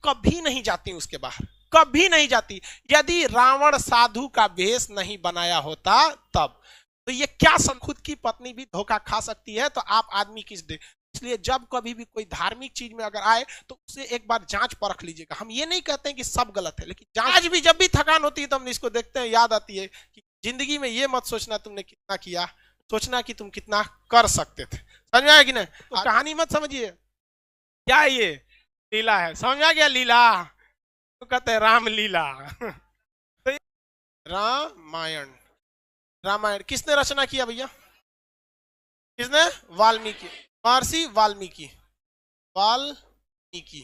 कभी नहीं जाती उसके बाहर, कभी नहीं जाती। यदि रावण साधु का वेश नहीं बनाया होता तब। तो ये क्या खुद की पत्नी भी धोखा खा सकती है, तो आप आदमी किस दे। इसलिए जब कभी भी कोई धार्मिक चीज में अगर आए तो उसे एक बार जांच परख लीजिएगा। हम ये नहीं कहते हैं कि सब गलत है, लेकिन जांच भी, जब भी थकान होती है तो हम इसको देखते हैं, याद आती है कि जिंदगी में ये मत सोचना तुमने कितना किया, सोचना कि तुम कितना कर सकते थे। समझ में आया कि नहीं? तो कहानी मत समझिए, क्या ये लीला है, समझ आ गया? लीला तो कहते हैं रामलीला। तो रामायण, रामायण किसने रचना किया भैया? किसने? वाल्मीकि, महर्षि वाल्मीकि। वाल्मीकि,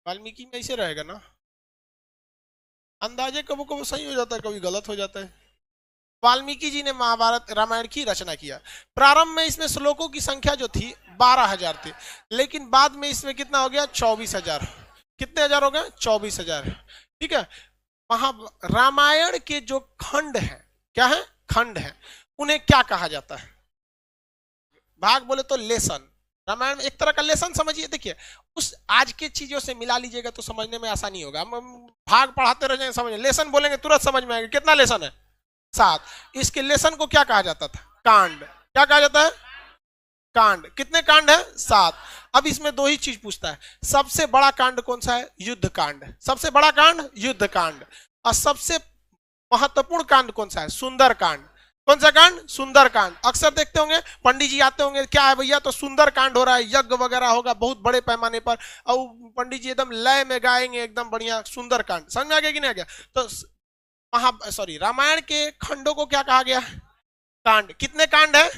वाल्मीकि में ऐसे रहेगा ना, अंदाजे कभी कभी सही हो जाता है, कभी गलत हो जाता है। वाल्मीकि जी ने महाभारत रामायण की रचना किया। प्रारंभ में इसमें श्लोकों की संख्या जो थी 12,000 थी, लेकिन बाद में इसमें कितना हो गया? 24,000। कितने हजार हो गए? 24,000। ठीक है। रामायण के जो खंड हैं, क्या है? खंड है। उन्हें क्या कहा जाता है? भाग बोले तो लेसन। रामायण में एक तरह का लेसन समझिए। देखिए, उस आज के चीजों से मिला लीजिएगा तो समझने में आसानी होगा। हम भाग पढ़ाते रह जाएंगे, समझ, लेसन बोलेंगे तुरंत समझ में आएगा। कितना लेसन है? 7। इसके लेसन को क्या कहा जाता था? कांड। क्या कहा जाता है? कांड। कितने कांड है? 7। अब इसमें दो ही चीज पूछता है, सबसे बड़ा कांड कौन सा है? युद्ध कांड। सबसे बड़ा कांड युद्ध कांड। और सबसे महत्वपूर्ण कांड कौन सा है? सुंदर कांड। कौन सा कांड? सुंदर कांड। अक्सर देखते होंगे पंडित जी आते होंगे, क्या है भैया? तो सुंदर कांड हो रहा है, यज्ञ वगैरह होगा बहुत बड़े पैमाने पर, और पंडित जी एकदम लय में गाएंगे, एकदम बढ़िया सुंदर कांड। समझ में आ गया कि नहीं आ गया? तो रामायण के खंडों को क्या कहा गया? कांड। कितने कांड है?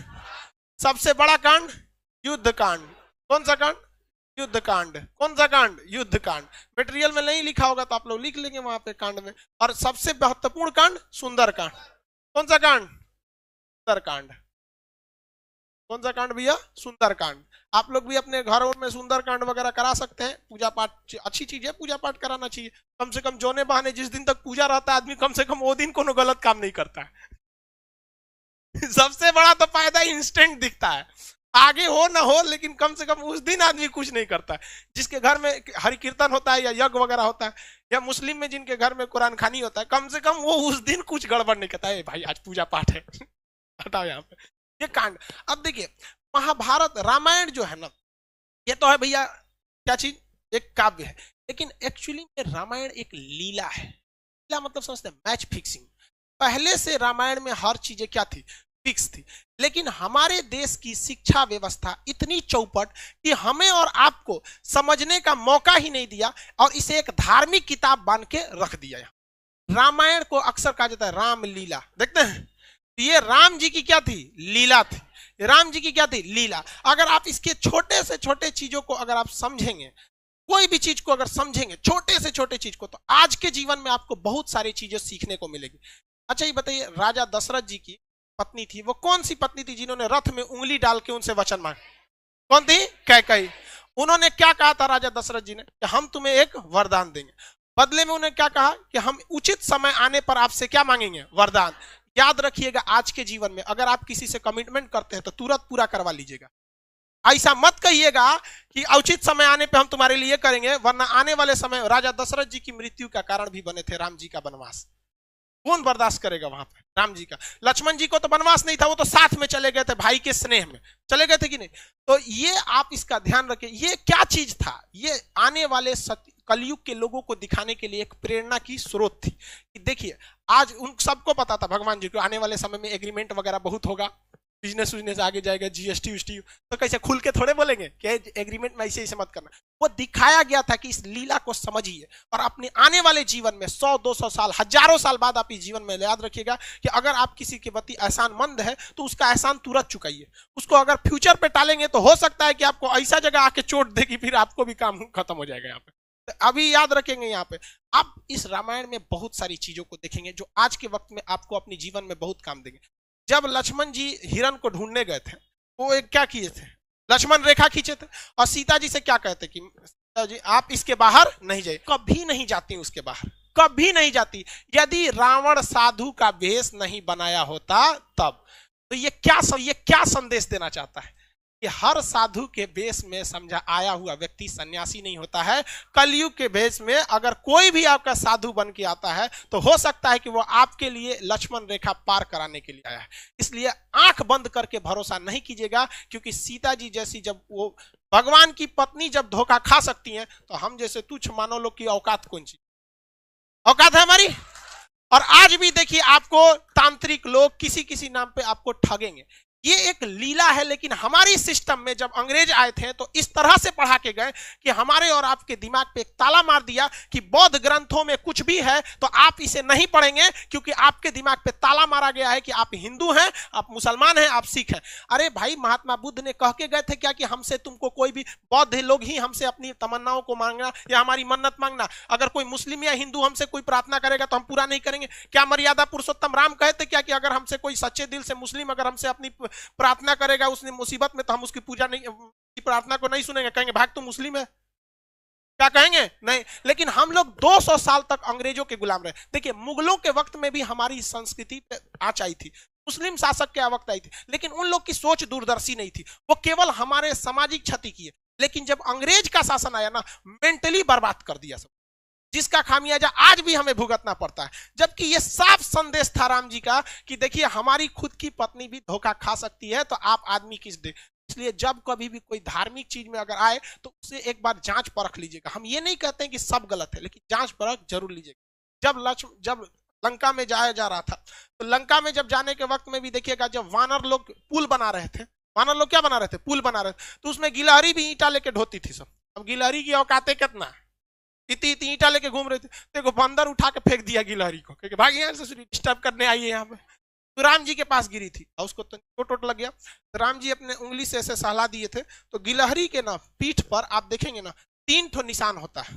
सबसे बड़ा कांड युद्ध कांड। कौन सा कांड? युद्ध कांड। कौन सा कांड? युद्ध कांड। मटेरियल में नहीं लिखा होगा तो आप लोग लिख लेंगे वहां पे कांड में। और सबसे महत्वपूर्ण कांड सुंदर कांड। कौन सा कांड? सुंदर कांड। कौन सा कांड भैया? सुंदर कांड। आप लोग भी अपने घरों में सुंदर कांड वगैरह करा सकते हैं। पूजा पाठ अच्छी चीज है, पूजा पाठ कराना चाहिए। कम से कम जोने बहाने जिस दिन तक पूजा रहता है आदमी, कम से कम वो दिन कोनो गलत काम नहीं करता है। सबसे बड़ा तो फायदा इंस्टेंट दिखता है, आगे हो ना हो, लेकिन कम से कम उस दिन आदमी कुछ नहीं करता है। जिसके घर में हरि कीर्तन होता है या यज्ञ वगैरह होता है, या मुस्लिम में जिनके घर में कुरान खानी होता है, कम से कम वो उस दिन कुछ गड़बड़ नहीं करता है। भाई आज पूजा पाठ है, हटाओ यहाँ पे ये कांड। अब देखिए, महाभारत रामायण जो है ना, ये तो है भैया क्या चीज? एक काव्य है। लेकिन एक्चुअली में रामायण एक लीला है। लीला मतलब समझते हैं? Match fixing. पहले से रामायण में हर चीजें क्या थी? फिक्स थी। लेकिन हमारे देश की शिक्षा व्यवस्था इतनी चौपट कि हमें और आपको समझने का मौका ही नहीं दिया, और इसे एक धार्मिक किताब बन के रख दिया। रामायण को अक्सर कहा जाता है रामलीला। देखते हैं, ये राम जी की क्या थी? लीला थी। राम जी की क्या थी? लीला। अगर आप इसके छोटे से छोटे चीजों को अगर आप समझेंगे, कोई भी चीज को अगर समझेंगे, छोटे से छोटे चीज को, तो आज के जीवन में आपको बहुत सारी चीजें सीखने को मिलेगी। अच्छा ये बताइए, राजा दशरथ जी की पत्नी थी, वो कौन सी पत्नी थी जिन्होंने रथ में उंगली डाल के उनसे वचन मांगा? कौन थी? कैकेयी। उन्होंने क्या कहा था राजा दशरथ जी ने? कि हम तुम्हें एक वरदान देंगे। बदले में उन्हें क्या कहा? कि हम उचित समय आने पर आपसे क्या मांगेंगे? वरदान। याद रखिएगा, आज के जीवन में अगर आप किसी से कमिटमेंट करते हैं तो तुरंत पूरा करवा लीजिएगा। ऐसा मत कहिएगा कि उचित समय आने पे हम तुम्हारे लिए करेंगे, वरना आने वाले समय राजा दशरथ जी की मृत्यु का कारण भी बने थे राम जी का वनवास। कौन बर्दाश्त करेगा वहां पे? राम जी का। लक्ष्मण जी को तो वनवास नहीं था, वो तो साथ में चले गए थे, भाई के स्नेह में चले गए थे कि नहीं? तो ये आप इसका ध्यान रखें। ये क्या चीज था? ये आने वाले कलयुग के लोगों को दिखाने के लिए एक प्रेरणा की स्रोत थी। कि देखिए, आज उन सबको पता था भगवान जी को आने वाले समय में एग्रीमेंट वगैरह बहुत होगा, बिजनेस आगे जाएगा, जीएसटी उष्टी, तो कैसे खुल के थोड़े बोलेंगे कि एग्रीमेंट में ऐसे ऐसे मत करना। वो दिखाया गया था कि इस लीला को समझिए, और अपने आने वाले जीवन में 100-200 साल, हजारों साल बाद आप इस जीवन में याद रखिएगा कि अगर आप किसी के प्रति एहसानमंद है तो उसका एहसान तुरंत चुकाइए। उसको अगर फ्यूचर पे टालेंगे तो हो सकता है कि आपको ऐसा जगह आके चोट देगी, फिर आपको भी काम खत्म हो जाएगा। यहाँ पे अभी याद रखेंगे, यहाँ पे आप इस रामायण में बहुत सारी चीजों को देखेंगे जो आज के वक्त में आपको अपने जीवन में बहुत काम देंगे। जब लक्ष्मण जी हिरण को ढूंढने गए थे, वो एक क्या किए थे? लक्ष्मण रेखा खींचे थे, और सीता जी से क्या कहते कि सीता जी आप इसके बाहर नहीं जाइए। कभी नहीं जाती उसके बाहर, कभी नहीं जाती। यदि रावण साधु का वेश नहीं बनाया होता तब। तो ये क्या संदेश देना चाहता है? कि हर साधु के वेश में समझा आया हुआ व्यक्ति सन्यासी नहीं होता है। कलयुग के वेश में अगर कोई भी आपका साधु बन के आता है तो हो सकता है कि वो आपके लिए लक्ष्मण रेखा पार कराने के लिए आया है। इसलिए आंख बंद करके भरोसा नहीं कीजिएगा, क्योंकि सीता जी जैसी जब वो भगवान की पत्नी जब धोखा खा सकती हैं तो हम जैसे तुच्छ मानव लोग की औकात कौन सी औकात है हमारी। और आज भी देखिए आपको तांत्रिक लोग किसी किसी नाम पे आपको ठगेंगे। ये एक लीला है, लेकिन हमारी सिस्टम में जब अंग्रेज आए थे तो इस तरह से पढ़ा के गए कि हमारे और आपके दिमाग पे एक ताला मार दिया कि बौद्ध ग्रंथों में कुछ भी है तो आप इसे नहीं पढ़ेंगे, क्योंकि आपके दिमाग पे ताला मारा गया है कि आप हिंदू हैं, आप मुसलमान हैं, आप सिख हैं। अरे भाई, महात्मा बुद्ध ने कह के गए थे क्या कि हमसे तुमको कोई भी बौद्ध लोग ही हमसे अपनी तमन्नाओं को मांगना या हमारी मन्नत मांगना, अगर कोई मुस्लिम या हिंदू हमसे कोई प्रार्थना करेगा तो हम पूरा नहीं करेंगे। क्या मर्यादा पुरुषोत्तम राम कहते क्या कि अगर हमसे कोई सच्चे दिल से मुस्लिम अगर हमसे अपनी प्रार्थना करेगा उसने मुसीबत में तो हम उसकी पूजा नहीं, प्रार्थना को नहीं सुनेंगे, कहेंगे भाग तू मुस्लिम है, क्या कहेंगे? नहीं। लेकिन हम लोग 200 साल तक अंग्रेजों के गुलाम रहे। देखिए मुगलों के वक्त में भी हमारी संस्कृति आँच आई थी, मुस्लिम शासक के वक्त आई थी, लेकिन उन लोग की सोच दूरदर्शी नहीं थी, वो केवल हमारे सामाजिक क्षति किए। लेकिन जब अंग्रेज का शासन आया ना, मेंटली बर्बाद कर दिया सब, जिसका खामियाजा आज भी हमें भुगतना पड़ता है। जबकि ये साफ संदेश था राम जी का कि देखिए हमारी खुद की पत्नी भी धोखा खा सकती है, तो आप आदमी किस दे। इसलिए जब कभी भी कोई धार्मिक चीज में अगर आए तो उसे एक बार जांच परख लीजिएगा। हम ये नहीं कहते हैं कि सब गलत है, लेकिन जांच परख जरूर लीजिएगा। जब लंका में जाया जा रहा था तो लंका में जब जाने के वक्त में भी देखिएगा, जब वानर लोग पुल बना रहे थे, वानर लोग क्या बना रहे थे? पुल बना रहे थे, तो उसमें गिलहरी भी ईंटा लेके ढोती थी सब। अब गिलहरी की औकातें कितना, इतनी इतनी ईंटा लेके घूम रहे थे, देखो बंदर उठा के फेंक दिया गिलहरी को, क्योंकि भाग यहाँ से डिस्टर्ब करने आई है यहाँ पे। तो राम जी के पास गिरी थी और उसको चोट लग गया, तो राम जी अपने उंगली से ऐसे सहला दिए थे, तो गिलहरी के ना पीठ पर आप देखेंगे ना 3 ठो निशान होता है,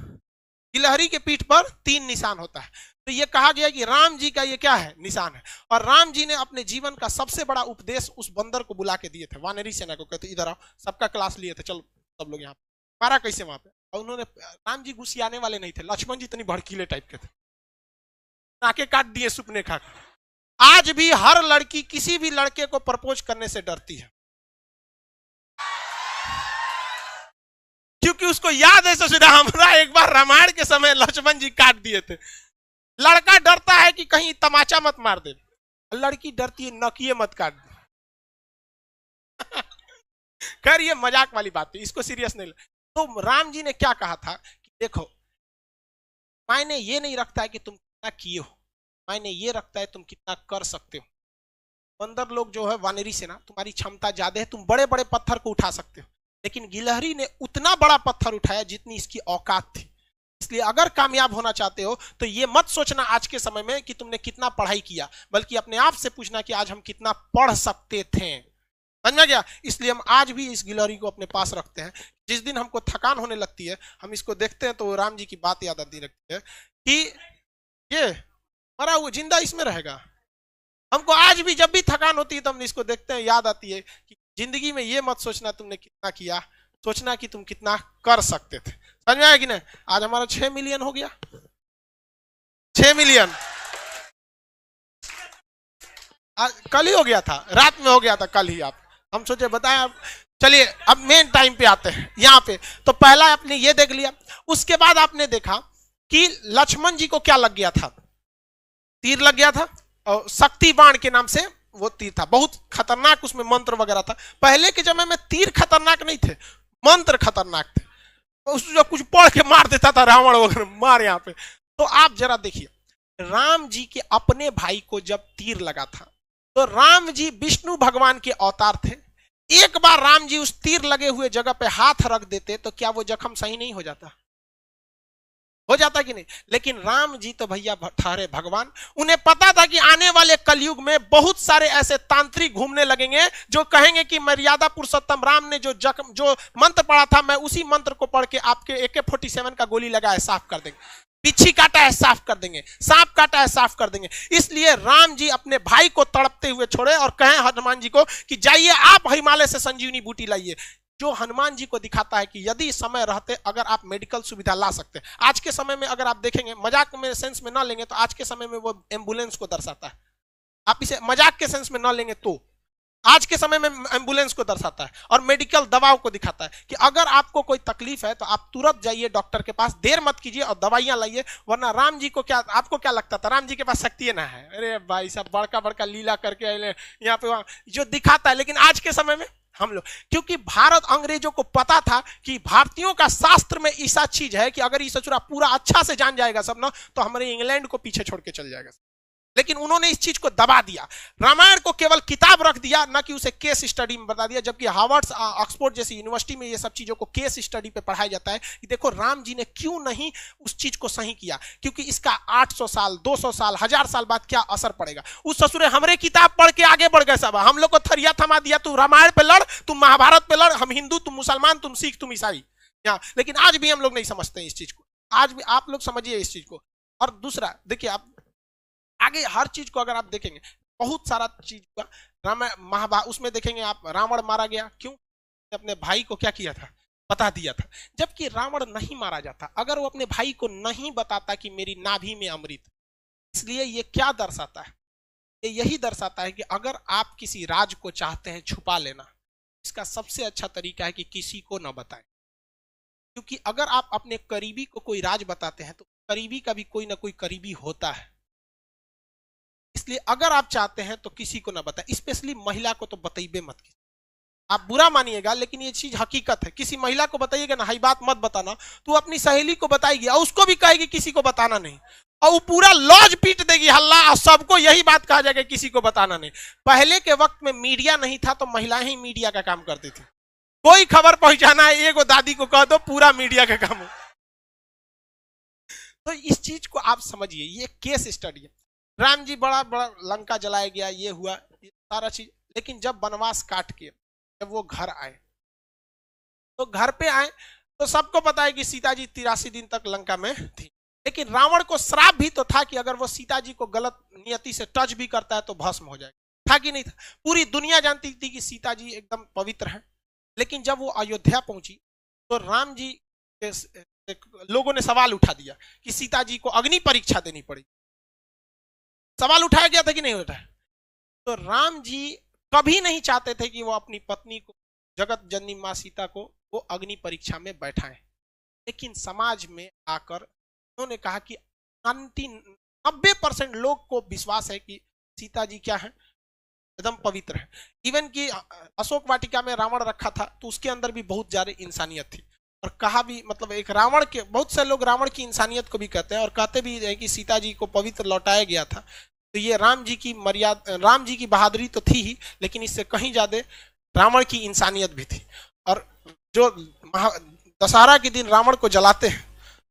गिलहरी के पीठ पर 3 निशान होता है। तो ये कहा गया कि राम जी का ये क्या है? निशान है। और राम जी ने अपने जीवन का सबसे बड़ा उपदेश उस बंदर को बुला के दिए थे, वानरी सेना को, कहते इधर आओ, सबका क्लास लिए थे, चलो सब लोग यहाँ पे, मारा कैसे वहां पे। और उन्होंने, राम जी गुस्सियाने वाले नहीं थे, लक्ष्मण जी इतनी भड़कीले टाइप के थे, नाके काट दिए सुपने खा। आज भी हर लड़की किसी भी लड़के को प्रपोज करने से डरती है, क्योंकि उसको याद है ससुरा हमारा एक बार रामायण के समय लक्ष्मण जी काट दिए थे। लड़का डरता है कि कहीं तमाचा मत मार दे, लड़की डरती है नकिए मत काट दे। खैर ये मजाक वाली बात है, इसको सीरियस नहीं। तो राम जी ने क्या कहा था कि देखो, मायने ये नहीं रखता है कि तुम कितना किए हो, मायने ये रखता है तुम कितना कर सकते हो। बंदर लोग जो है वानरी सेना, तुम्हारी क्षमता ज्यादा है, तुम बड़े बड़े पत्थर को उठा सकते हो, लेकिन गिलहरी ने उतना बड़ा पत्थर उठाया जितनी इसकी औकात थी। इसलिए अगर कामयाब होना चाहते हो तो ये मत सोचना आज के समय में कि तुमने कितना पढ़ाई किया, बल्कि अपने आप से पूछना कि आज हम कितना पढ़ सकते थे। समझ में गया? इसलिए हम आज भी इस गिलहरी को अपने पास रखते हैं। जिस दिन हमको थकान होने लगती है, हम इसको देखते हैं तो राम जी की बात याद आती लगती है कि ये मरा हुआ जिंदा इसमें रहेगा। हमको आज भी जब भी थकान होती है तो हम इसको देखते हैं, याद आती है कि जिंदगी में ये मत सोचना तुमने कितना किया, सोचना कि तुम कितना कर सकते थे। समझ में आया कि नहीं? आज हमारा 6 मिलियन हो गया, 6 मिलियन कल ही हो गया था, रात में हो गया था कल ही। आप हम सोचे बताएं आप। चलिए अब मेन टाइम पे आते हैं यहाँ पे। तो पहला आपने ये देख लिया, उसके बाद आपने देखा कि लक्ष्मण जी को क्या लग गया था? तीर लग गया था, और शक्ति बाण के नाम से वो तीर था, बहुत खतरनाक, उसमें मंत्र वगैरह था। पहले के समय में तीर खतरनाक नहीं थे, मंत्र खतरनाक थे, उसको कुछ पढ़ के मार देता था रावण वगैरह, मार यहाँ पे। तो आप जरा देखिए, राम जी के अपने भाई को जब तीर लगा था तो राम जी विष्णु भगवान के अवतार थे। एक बार राम जी उस तीर लगे हुए जगह पे हाथ रख देते तो क्या वो जख्म सही नहीं हो जाता? हो जाता कि नहीं? लेकिन राम जी तो भैया ठहरे भगवान, उन्हें पता था कि आने वाले कलयुग में बहुत सारे ऐसे तांत्रिक घूमने लगेंगे जो कहेंगे कि मर्यादा पुरुषोत्तम राम ने जो मंत्र पढ़ा था, मैं उसी मंत्र को पढ़ के आपके AK-47 का गोली लगा है साफ कर देंगे, बिच्छी काटा है साफ कर देंगे, सांप काटा है साफ कर देंगे। इसलिए राम जी अपने भाई को तड़पते हुए छोड़े और कहें हनुमान जी को कि जाइए आप हिमालय से संजीवनी बूटी लाइए, जो हनुमान जी को दिखाता है कि यदि समय रहते अगर आप मेडिकल सुविधा ला सकते हैं। आज के समय में अगर आप देखेंगे, मजाक में सेंस में ना लेंगे तो आज के समय में वो एम्बुलेंस को दर्शाता है, आप इसे मजाक के सेंस में ना लेंगे तो आज के समय में एम्बुलेंस को दर्शाता है और मेडिकल दवाओं को दिखाता है कि अगर आपको कोई तकलीफ है तो आप तुरंत जाइए डॉक्टर के पास, देर मत कीजिए और दवाइयां लाइए। वरना राम जी को क्या, आपको क्या लगता था राम जी के पास शक्ति ना है? अरे भाई साहब बड़का बड़का लीला करके यहाँ पे वहां जो दिखाता है। लेकिन आज के समय में हम लोग, क्योंकि भारत अंग्रेजों को पता था कि भारतीयों का शास्त्र में ऐसा चीज है कि अगर ये सचुरा पूरा अच्छा से जान जाएगा सब ना, तो हमारे इंग्लैंड को पीछे छोड़ के चल जाएगा। लेकिन उन्होंने इस चीज को दबा दिया, रामायण को केवल किताब रख दिया, ना कि उसे केस स्टडी में बता दिया। जबकि हार्वर्ड ऑक्सफोर्ड जैसी यूनिवर्सिटी में ये सब चीजों को केस स्टडी पे पढ़ाया जाता है कि देखो राम जी ने क्यों नहीं उस चीज को सही किया, क्योंकि इसका 800 साल 200 साल 1000 साल बाद क्या असर पड़ेगा। उस ससुरे हमरे किताब पढ़ के आगे बढ़ गए सब, हम लोग को थरिया थमा दिया, तू रामायण पे लड़, तुम महाभारत पे लड़, हम हिंदू तुम मुसलमान, तुम सिख तुम ईसाई। लेकिन आज भी हम लोग नहीं समझते इस चीज को, आज भी आप लोग समझिए इस चीज को। और दूसरा देखिए, आप आगे हर चीज को अगर आप देखेंगे, बहुत सारा चीज का रामायण महाभारत उसमें देखेंगे आप, रावण मारा गया क्यों? अपने भाई को क्या किया था, बता दिया था। जबकि रावण नहीं मारा जाता अगर वो अपने भाई को नहीं बताता कि मेरी नाभि में अमृत। इसलिए ये क्या दर्शाता है, ये यही दर्शाता है कि अगर आप किसी राज को चाहते हैं छुपा लेना, इसका सबसे अच्छा तरीका है कि किसी को ना बताएं। क्योंकि अगर आप अपने करीबी को कोई राज बताते हैं तो करीबी का भी कोई ना कोई करीबी होता है। इसलिए अगर आप चाहते हैं तो किसी को ना बताएं, स्पेशली महिला को तो बताइए मत। आप बुरा मानिएगा लेकिन ये चीज हकीकत है। किसी महिला को बताइएगा ना, हाई बात मत बताना, तो अपनी सहेली को बताएगी और उसको भी कहेगी किसी को बताना नहीं, और वो पूरा लॉज पीट देगी हल्ला, और सबको यही बात कहा जाएगा किसी को बताना नहीं। पहले के वक्त में मीडिया नहीं था तो महिलाएं ही मीडिया का काम करती थी। कोई खबर पहुंचाना है, एगो दादी को कह दो, पूरा मीडिया का काम हो। तो इस चीज को आप समझिए, ये केस स्टडी है। राम जी बड़ा बड़ा लंका जलाया गया, ये हुआ, ये सारा चीज। लेकिन जब वनवास काट के जब वो घर आए, तो घर पे आए तो सबको पता है कि सीता जी 83 दिन तक लंका में थी। लेकिन रावण को श्राप भी तो था कि अगर वो सीता जी को गलत नियति से टच भी करता है तो भस्म हो जाएगा, था कि नहीं था? पूरी दुनिया जानती थी कि सीता जी एकदम पवित्र है। लेकिन जब वो अयोध्या पहुंची तो राम जी लोगों ने सवाल उठा दिया कि सीता जी को अग्नि परीक्षा देनी पड़ी। सवाल उठाया गया था कि नहीं उठाया? तो राम जी कभी नहीं चाहते थे कि वो अपनी पत्नी को, जगत जननी मां सीता को, वो अग्नि परीक्षा में बैठाएं। लेकिन समाज में आकर उन्होंने कहा कि 90% लोग को विश्वास है कि सीता जी क्या है, एकदम पवित्र है। इवन कि अशोक वाटिका में रावण रखा था तो उसके अंदर भी बहुत ज्यादा इंसानियत थी। और कहा भी, मतलब एक रावण के, बहुत से लोग रावण की इंसानियत को भी कहते हैं और कहते भी है कि सीता जी को पवित्र लौटाया गया था। तो ये राम जी की मर्यादा, राम जी की बहादुरी तो थी ही, लेकिन इससे कहीं ज्यादा रावण की इंसानियत भी थी। और जो दशहरा के दिन रावण को जलाते हैं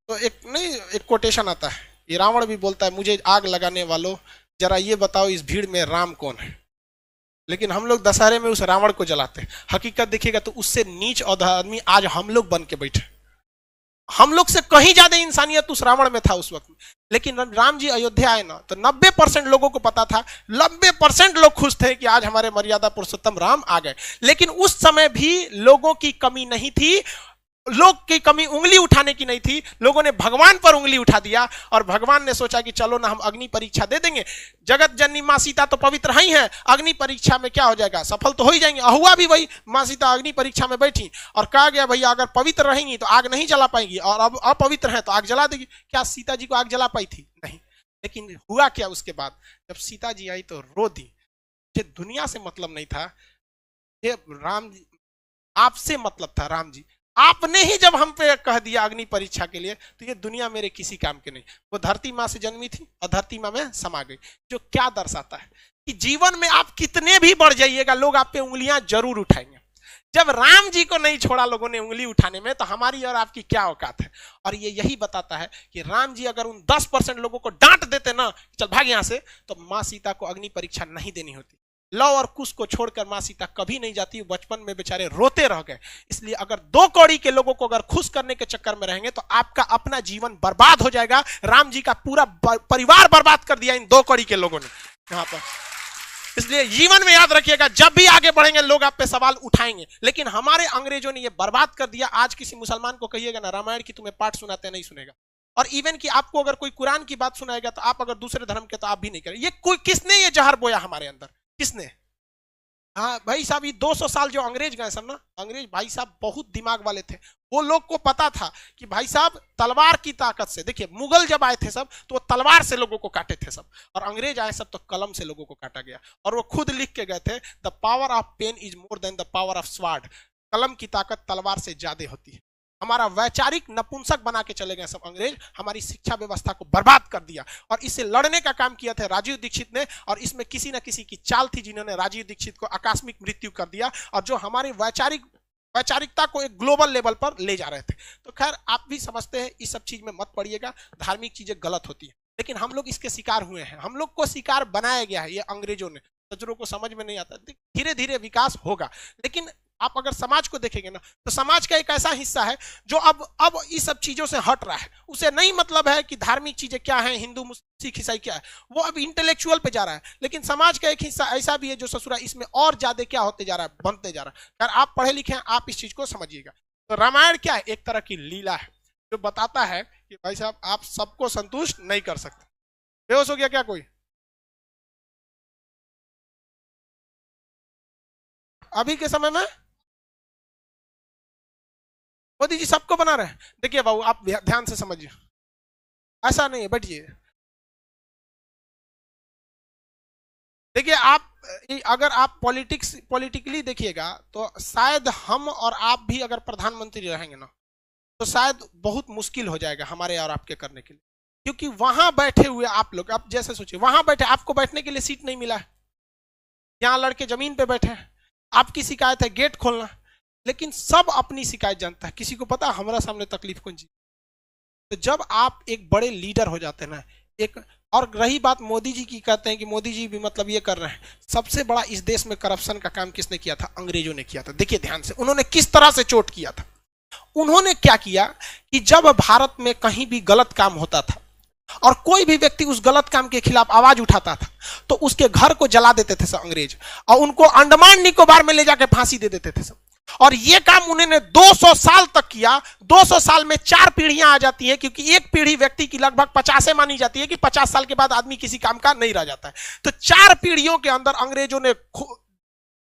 तो एक कोटेशन आता है, ये रावण भी बोलता है, मुझे आग लगाने वालों जरा ये बताओ इस भीड़ में राम कौन है। लेकिन हम लोग दशहरे में उस रावण को जलाते हैं। हकीकत देखिएगा तो उससे नीच और आदमी आज हम लोग बन के बैठे, हम लोग से कहीं ज्यादा इंसानियत उस रावण में था उस वक्त में। लेकिन राम जी अयोध्या आए ना तो 90% लोगों को पता था, 90% लोग खुश थे कि आज हमारे मर्यादा पुरुषोत्तम राम आ गए। लेकिन उस समय भी लोगों की कमी नहीं थी, लोग की कमी उंगली उठाने की नहीं थी। लोगों ने भगवान पर उंगली उठा दिया और भगवान ने सोचा कि चलो ना हम अग्नि परीक्षा दे देंगे, जगत जननी मां सीता तो पवित्र ही है, अग्नि परीक्षा में क्या हो जाएगा, सफल तो हो ही जाएंगे। हुआ भी वही, मां सीता अग्नि परीक्षा में बैठी और कहा गया भैया अगर पवित्र रहेंगी तो आग नहीं जला पाएंगी और अब अपवित्र है तो आग जला देगी। क्या सीता जी को आग जला पाई थी? नहीं। लेकिन हुआ क्या उसके बाद, जब सीता जी आई तो रो दी। ये दुनिया से मतलब नहीं था, ये राम जी आपसे मतलब था। राम जी आपने ही जब हम पे कह दिया अग्नि परीक्षा के लिए तो ये दुनिया मेरे किसी काम के नहीं। वो धरती माँ से जन्मी थी और धरती माँ में समा गई, जो क्या दर्शाता है कि जीवन में आप कितने भी बढ़ जाइएगा लोग आप पे उंगलियां जरूर उठाएंगे। जब राम जी को नहीं छोड़ा लोगों ने उंगली उठाने में, तो हमारी और आपकी क्या औकात है। और ये यही बताता है कि राम जी अगर उन 10% लोगों को डांट देते ना, चल भाग यहां से, तो माँ सीता को अग्नि परीक्षा नहीं देनी होती। लव और कुश को छोड़कर मां सीता कभी नहीं जाती, बचपन में बेचारे रोते रह गए। इसलिए अगर 2 कौड़ी के लोगों को अगर खुश करने के चक्कर में रहेंगे तो आपका अपना जीवन बर्बाद हो जाएगा। राम जी का पूरा परिवार बर्बाद कर दिया इन 2 कौड़ी के लोगों ने यहां पर। इसलिए जीवन में याद रखिएगा, जब भी आगे बढ़ेंगे लोग आप पे सवाल उठाएंगे। लेकिन हमारे अंग्रेजों ने ये बर्बाद कर दिया। आज किसी मुसलमान को कहिएगा ना रामायण की तुम्हें पाठ सुनाते, नहीं सुनेगा। और इवन कि आपको अगर कोई कुरान की बात सुनाएगा तो आप अगर दूसरे धर्म के तो आप भी नहीं करें। ये कोई किसने ये जहर बोया हमारे अंदर, किसने? हाँ भाई साहब, ये 200 साल जो अंग्रेज गए सब ना, अंग्रेज भाई साहब बहुत दिमाग वाले थे। वो लोग को पता था कि भाई साहब तलवार की ताकत से, देखिए मुगल जब आए थे सब तो वो तलवार से लोगों को काटे थे सब, और अंग्रेज आए सब तो कलम से लोगों को काटा गया। और वो खुद लिख के गए थे, the power of pen is more than the power of sword. कलम की ताकत तलवार से ज्यादा होती है। हमारा वैचारिक नपुंसक बना के चले गए सब अंग्रेज, हमारी शिक्षा व्यवस्था को बर्बाद कर दिया। और इससे लड़ने का काम किया था राजीव दीक्षित ने, और इसमें किसी न किसी की चाल थी जिन्होंने राजीव दीक्षित को आकस्मिक मृत्यु कर दिया, और जो हमारी वैचारिकता को एक ग्लोबल लेवल पर ले जा रहे थे। तो खैर आप भी समझते हैं, इस सब चीज में मत पड़िएगा, धार्मिक चीजें गलत होती है, लेकिन हम लोग इसके शिकार हुए हैं, हम लोग को शिकार बनाया गया है ये अंग्रेजों ने। सज्जनों को समझ में नहीं आता, धीरे धीरे विकास होगा। लेकिन आप अगर समाज को देखेंगे ना, तो समाज का एक ऐसा हिस्सा है जो अब इस सब चीजों से हट रहा है। उसे नहीं मतलब है कि धार्मिक चीजें क्या है, हिंदू मुस्लिम सिख ईसाई क्या है, वो अब इंटेलेक्चुअल पे जा रहा है। लेकिन समाज का एक हिस्सा ऐसा भी है जो ससुरा इसमें और ज्यादा क्या होते जा रहा है, बनते जा रहा है। यार आप पढ़े लिखे हैं, आप इस चीज को समझिएगा। तो रामायण क्या है, एक तरह की लीला है जो बताता है कि भाई साहब आप सबको संतुष्ट नहीं कर सकते। बेहोश हो गया क्या कोई? अभी के समय में मोदी जी सबको बना रहे हैं। देखिए बाबू आप ध्यान से समझिए, ऐसा नहीं है, बैठिए। देखिए आप अगर आप पॉलिटिकली देखिएगा तो शायद हम और आप भी अगर प्रधानमंत्री रहेंगे ना, तो शायद बहुत मुश्किल हो जाएगा हमारे और आपके करने के लिए। क्योंकि वहां बैठे हुए आप लोग, आप जैसे सोचिए, वहां बैठे आपको बैठने के लिए सीट नहीं मिला है, यहाँ लड़के जमीन पे बैठे हैं, आपकी शिकायत है गेट खोलना, लेकिन सब अपनी शिकायत जानता है। किसी को पता हमारा सामने तकलीफ कौन सी। तो जब आप एक बड़े लीडर हो जाते हैं ना, एक और रही बात मोदी जी की, कहते हैं कि मोदी जी भी मतलब ये कर रहे हैं, सबसे बड़ा इस देश में करप्शन का काम किसने किया था? अंग्रेजों ने किया था। देखिए ध्यान से, उन्होंने किस तरह से चोट किया था। उन्होंने क्या किया कि जब भारत में कहीं भी गलत काम होता था और कोई भी व्यक्ति उस गलत काम के खिलाफ आवाज उठाता था, तो उसके घर को जला देते थे सब अंग्रेज, और उनको अंडमान निकोबार में ले जाकर फांसी दे देते थे सब। और ये काम उन्होंने 200 साल तक किया। 200 साल में 4 पीढ़ियां आ जाती हैं, क्योंकि एक पीढ़ी व्यक्ति की लगभग 50 मानी जाती है कि 50 साल के बाद आदमी किसी काम का नहीं रह जाता है। तो 4 पीढ़ियों के अंदर अंग्रेजों ने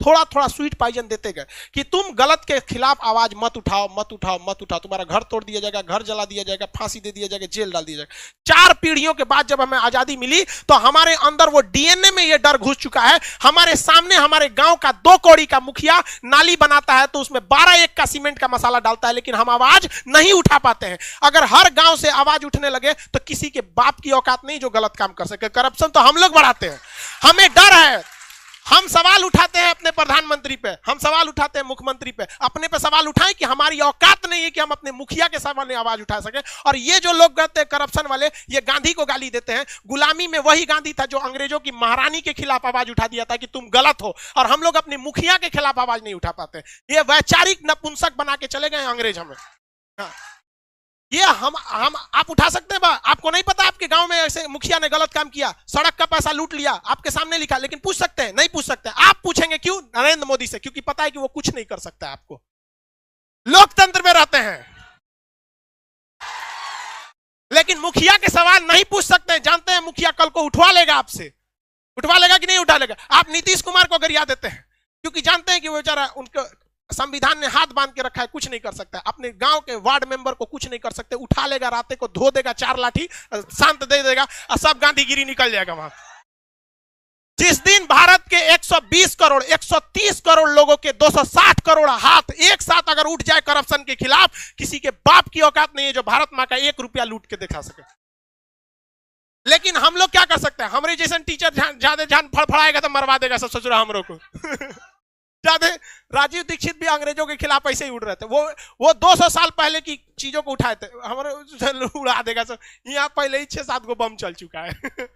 थोड़ा थोड़ा स्वीट पॉइजन देते गए कि तुम गलत के खिलाफ आवाज मत उठाओ, मत उठाओ, मत उठाओ, तुम्हारा घर तोड़ दिया जाएगा, घर जला दिया जाएगा, फांसी दे दिया जाएगा, जेल डाल दिया जाएगा। 4 पीढ़ियों के बाद जब हमें आजादी मिली तो हमारे अंदर वो डीएनए में ये डर घुस चुका है। हमारे सामने हमारे गांव का 2 कौड़ी का मुखिया नाली बनाता है तो उसमें 12 का सीमेंट का मसाला डालता है, लेकिन हम आवाज नहीं उठा पाते हैं। अगर हर गांव से आवाज उठने लगे तो किसी के बाप की औकात नहीं जो गलत काम कर सके। करप्शन तो हम लोग बढ़ाते हैं, हमें डर है। हम सवाल उठाते हैं अपने प्रधानमंत्री पे, हम सवाल उठाते हैं मुख्यमंत्री पे, अपने पे सवाल उठाएं कि हमारी औकात नहीं है कि हम अपने मुखिया के सामने आवाज उठा सके। और ये जो लोग कहते हैं करप्शन वाले, ये गांधी को गाली देते हैं। गुलामी में वही गांधी था जो अंग्रेजों की महारानी के खिलाफ आवाज उठा दिया था कि तुम गलत हो, और हम लोग अपने मुखिया के खिलाफ आवाज नहीं उठा पाते। ये वैचारिक नपुंसक बना के चले गए अंग्रेज हमें। हाँ। ये हम आप उठा सकते हैं। आपको नहीं पता आपके गांव में ऐसे मुखिया ने गलत काम किया, सड़क का पैसा लूट लिया, आपके सामने लिखा, लेकिन पूछ सकते हैं? नहीं पूछ सकते। आप पूछेंगे क्यों? नरेंद्र मोदी से, क्योंकि पता है कि वो कुछ नहीं कर सकता है। आपको लोकतंत्र में रहते हैं, लेकिन मुखिया के सवाल नहीं पूछ सकते। जानते हैं मुखिया कल को उठवा लेगा आपसे, उठवा लेगा कि नहीं उठा लेगा? आप नीतीश कुमार को गरिया देते हैं क्योंकि जानते हैं कि वो बेचारा, उनको संविधान ने हाथ बांध के रखा है, कुछ नहीं कर सकता है। अपने गांव के वार्ड मेंबर को कुछ नहीं कर सकते। उठा लेगा, राते को धो देगा 4 लाठी, शांत दे देगा, और सब गांधीगिरी निकल जाएगा वहां। जिस दिन भारत के 120 करोड़ 130 करोड़ लोगों के 260 करोड़ हाथ एक साथ अगर उठ जाए करप्शन के खिलाफ, किसी के बाप की औकात नहीं है जो भारत मां का 1 रुपया लूट के दिखा सके। लेकिन हम लोग क्या कर सकते हैं? हमारे जैसे टीचर ज्यादा जान फड़फड़ाएगा तो मरवा देगा सब ससुरा हमरों को। ज्यादा राजीव दीक्षित भी अंग्रेजों के खिलाफ ऐसे ही उड़ रहे थे। वो 200 साल पहले की चीजों को उठाए थे, हमारे उड़ा देगा सब। यहाँ पहले ही 6-7 गो बम चल चुका है।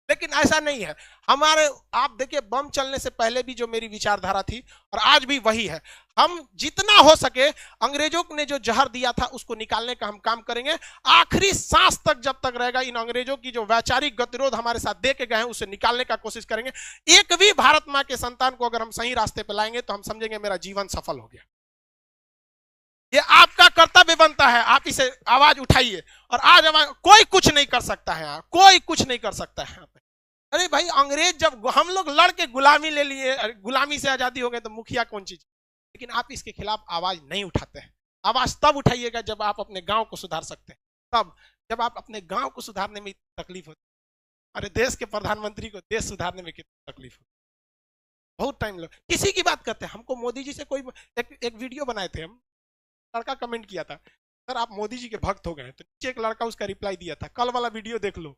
लेकिन ऐसा नहीं है हमारे। आप देखिए, बम चलने से पहले भी जो मेरी विचारधारा थी और आज भी वही है। हम जितना हो सके अंग्रेजों ने जो जहर दिया था उसको निकालने का हम काम करेंगे। आखिरी सांस तक जब तक रहेगा, इन अंग्रेजों की जो वैचारिक गतिरोध हमारे साथ दे के गए हैं उसे निकालने का कोशिश करेंगे। एक भी भारत मां के संतान को अगर हम सही रास्ते पर लाएंगे तो हम समझेंगे मेरा जीवन सफल हो गया। ये आपका कर्तव्य बनता है, आप इसे आवाज उठाइए। और आज कोई कुछ नहीं कर सकता है, कोई कुछ नहीं कर सकता है। अरे भाई अंग्रेज जब हम लोग लड़ के गुलामी ले लिए, गुलामी से आजादी हो गए, तो मुखिया कौन चीज। लेकिन आप इसके खिलाफ आवाज नहीं उठाते हैं। आवाज तब उठाइएगा जब आप अपने गांव को सुधार सकते हैं, तब जब आप अपने गांव को सुधारने में तकलीफ होती है। अरे देश के प्रधानमंत्री को देश सुधारने में कितनी तकलीफ होती है, बहुत टाइम लग। किसी की बात करते हैं, हमको मोदी जी से कोई एक वीडियो बनाए थे हम, लड़का कमेंट किया था सर आप मोदी जी के भक्त हो गए, तो नीचे एक लड़का उसका रिप्लाई दिया था, कल वाला वीडियो देख लो।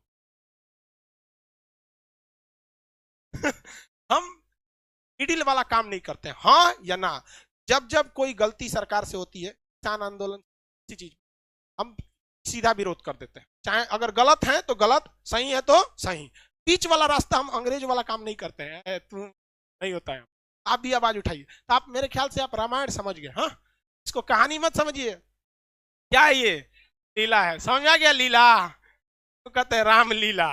हम मिडिल वाला काम नहीं करते, हाँ या ना। जब जब कोई गलती सरकार से होती है, किसान आंदोलन, किसी चीज हम सीधा विरोध कर देते हैं, चाहे अगर गलत है तो गलत, सही है तो सही। बीच वाला रास्ता हम अंग्रेज वाला काम नहीं करते हैं, तू नहीं होता है। आप भी आवाज उठाइए। तो आप मेरे ख्याल से आप रामायण समझ गए, हाँ, इसको कहानी मत समझिए, क्या है ये लीला है, समझ आ गया लीला, तो कहते हैं राम लीला।